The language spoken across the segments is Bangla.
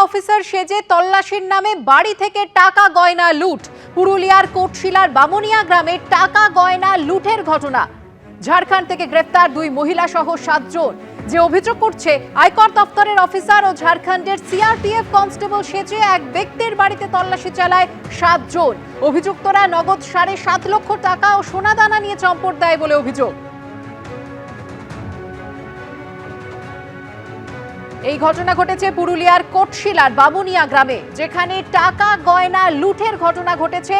অফিসার সেজে তল্লাশির নামে বাড়ি থেকে টাকা গয়না লুট। পুরুলিয়ার কোটশিলার বামুনিয়া গ্রামে টাকা গয়না লুটের ঘটনা। ঝাড়খণ্ড থেকে গ্রেফতার 2 মহিলা সহ 7 জন। যে অভিযোগ করছে আয়কর দপ্তরের অফিসার ও ঝাড়খণ্ডের সিআরপিএফ কনস্টেবল সেজে এক ব্যক্তির বাড়িতে তল্লাশি চালায় 7 জন। অভিযুক্তরা নগদ 7.5 লক্ষ টাকা ও সোনাদানা নিয়ে চম্পট দেয় বলে অভিযোগ। এই ঘটনা ঘটেছে পুরুলিয়ার কোটশিলার বামুনিয়া গ্রামে, যেখানে টাকা গয়না লুটের ঘটনা ঘটেছে।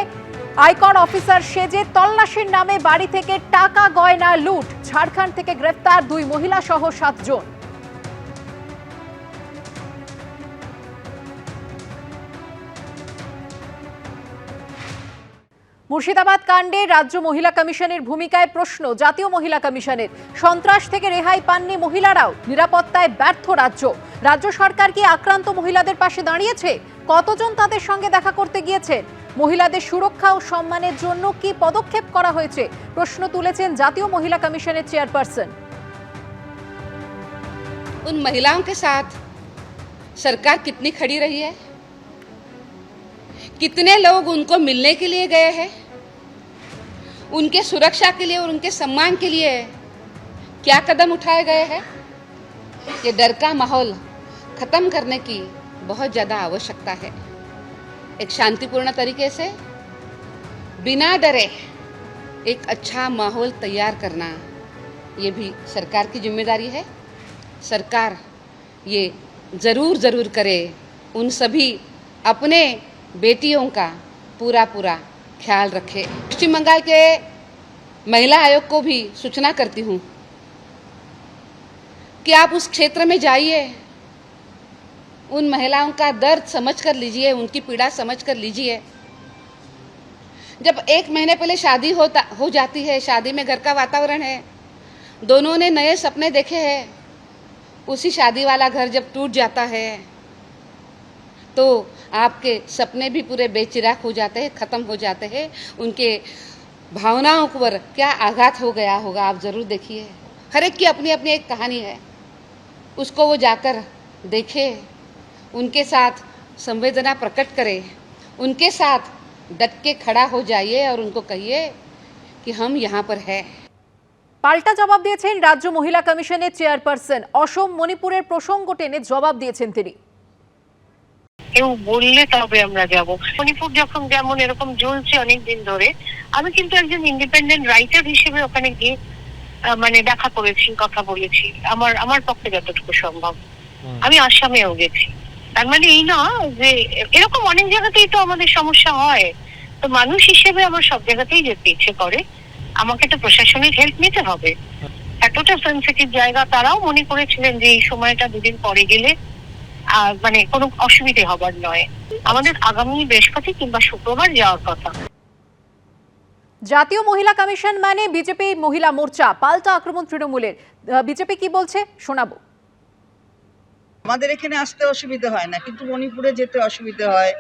আয়কর অফিসার সেজে তল্লাশির নামে বাড়ি থেকে টাকা গয়না লুট। ঝাড়খণ্ড থেকে গ্রেফতার 2 মহিলা সহ 7 জন। মুর্শিদাবাদ কাণ্ডে রাজ্য মহিলা কমিশনের ভূমিকায় প্রশ্ন জাতীয় মহিলা কমিশনের। সন্ত্রাস থেকে রেহাই পাননি মহিলারাও, নিরাপত্তায় ব্যর্থ রাজ্য। রাজ্য সরকার কি আক্রান্ত মহিলাদের পাশে দাঁড়িয়েছে? কতজন তাদের সঙ্গে দেখা করতে গিয়েছে? মহিলাদের সুরক্ষা ও সম্মানের জন্য কি পদক্ষেপ করা হয়েছে? প্রশ্ন তুলেছেন জাতীয় মহিলা কমিশনের চেয়ারপারসন। उन महिलाओं के साथ सरकार कितनी खड़ी रही है, कितने लोग उनको मिलने के लिए गए हैं, उनके सुरक्षा के लिए और उनके सम्मान के लिए क्या कदम उठाए गए हैं। ये डर का माहौल खत्म करने की बहुत ज़्यादा आवश्यकता है। एक शांतिपूर्ण तरीके से बिना डरे एक अच्छा माहौल तैयार करना, ये भी सरकार की जिम्मेदारी है। सरकार ये ज़रूर करे, उन सभी अपने बेटियों का पूरा ख्याल रखे। पश्चिम बंगाल के महिला आयोग को भी सूचना करती हूँ कि आप उस क्षेत्र में जाइए, उन महिलाओं का दर्द समझ कर लीजिए, उनकी पीड़ा समझ कर लीजिए। जब 1 महीने पहले शादी हो जाती है, शादी में घर का वातावरण है, दोनों ने नए सपने देखे हैं, उसी शादी वाला घर जब टूट जाता है तो आपके सपने भी पूरे बेचिराग हो जाते हैं, ख़त्म हो जाते हैं। उनके भावनाओं पर क्या आघात हो गया होगा, आप ज़रूर देखिए। हर एक की अपनी अपनी एक कहानी है, उसको वो जाकर देखे, उनके साथ संवेदना प्रकट करे, उनके साथ डट के खड़ा हो जाइए और उनको कहिए कि हम यहाँ पर है। পাল্টা জবাব দিয়েছেন রাজ্য মহিলা কমিশনের চেয়ারপারসন। অসম মণিপুরের প্রসঙ্গ টেনে জবাব দিয়েছেন তিনি। কেউ বললে তবে আমরা যাব। মণিপুর যখন যেমন এরকম জ্বলছে অনেক দিন ধরে, আমি কিন্তু একজন ইন্ডিপেন্ডেন্ট রাইটার হিসেবে ওখানে গিয়ে মানে দেখা করেছি, কথা বলেছি আমার পক্ষে যতটুকু সম্ভব। আমি আসামেও গেছি। তার মানে এই না যে এরকম অনেক জায়গাতেই তো আমাদের সমস্যা হয়। তো মানুষ হিসেবে আমার সব জায়গাতেই যেতে ইচ্ছে করে। আমাকে তো প্রশাসনিক হেল্প নিতে হবে। এতটা সেন্সিটিভ জায়গা, তারাও মনে করেছিলেন যে এই সময়টা 2 দিন পরে গেলে মানে কোনো অসুবিধে হবার নয়। আমাদের আগামী বৃহস্পতি কিংবা শুক্রবার যাওয়ার কথা। জাতীয় মহিলা কমিশন মানে বিজেপি মহিলা মোর্চা, পাল্টা আক্রমণ তৃণমূলের। বিজেপি কি বলছে শোনাবো। আমাদের এখানে আসতে অসুবিধা হয় না, কিন্তু মণিপুরে যেতে অসুবিধা হয়,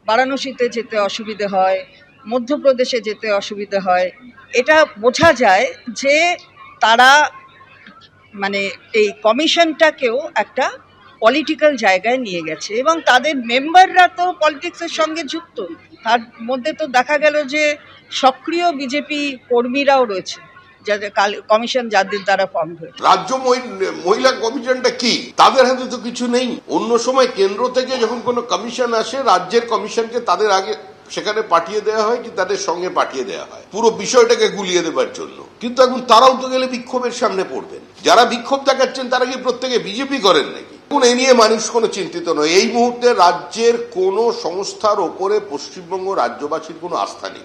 বারাণসীতে যেতে অসুবিধা হয়, মধ্যপ্রদেশে যেতে অসুবিধা হয়। এটা বোঝা যায় যে তারা মানে এই কমিশনটাকেও একটা পলিটিক্যাল জায়গায় নিয়ে গেছে এবং তাদের মেম্বাররা তো পলিটিক্সের সঙ্গে যুক্ত। তার মধ্যে তো দেখা গেল যে সক্রিয় বিজেপি কর্মীরাও রয়েছে, যাদের কমিশন যাদের দ্বারা ফর্ম হয়েছে। রাজ্য মহিলা কমিশনটা কি? তাদের হাতে তো কিছু নেই। অন্য সময় কেন্দ্র থেকে যখন কোনো কমিশন আসে, রাজ্যের কমিশনকে তাদের আগে সেখানে পাঠিয়ে দেওয়া হয় কি তাদের সঙ্গে পাঠিয়ে দেওয়া হয় পুরো বিষয়টাকে গুলিয়ে দেবার জন্য। কিন্তু এখন তারাও তো গেলে বিক্ষোভের সামনে পড়বেন। যারা বিক্ষোভ দেখাচ্ছেন তারা কি প্রত্যেকে বিজেপি করেন নাকি? এ নিয়ে মানুষ কোনো চিন্তিত নয়। এই মুহূর্তে রাজ্যের কোনো সংস্থার ওপরে পশ্চিমবঙ্গ রাজ্যবাসীর কোনো আস্থা নেই।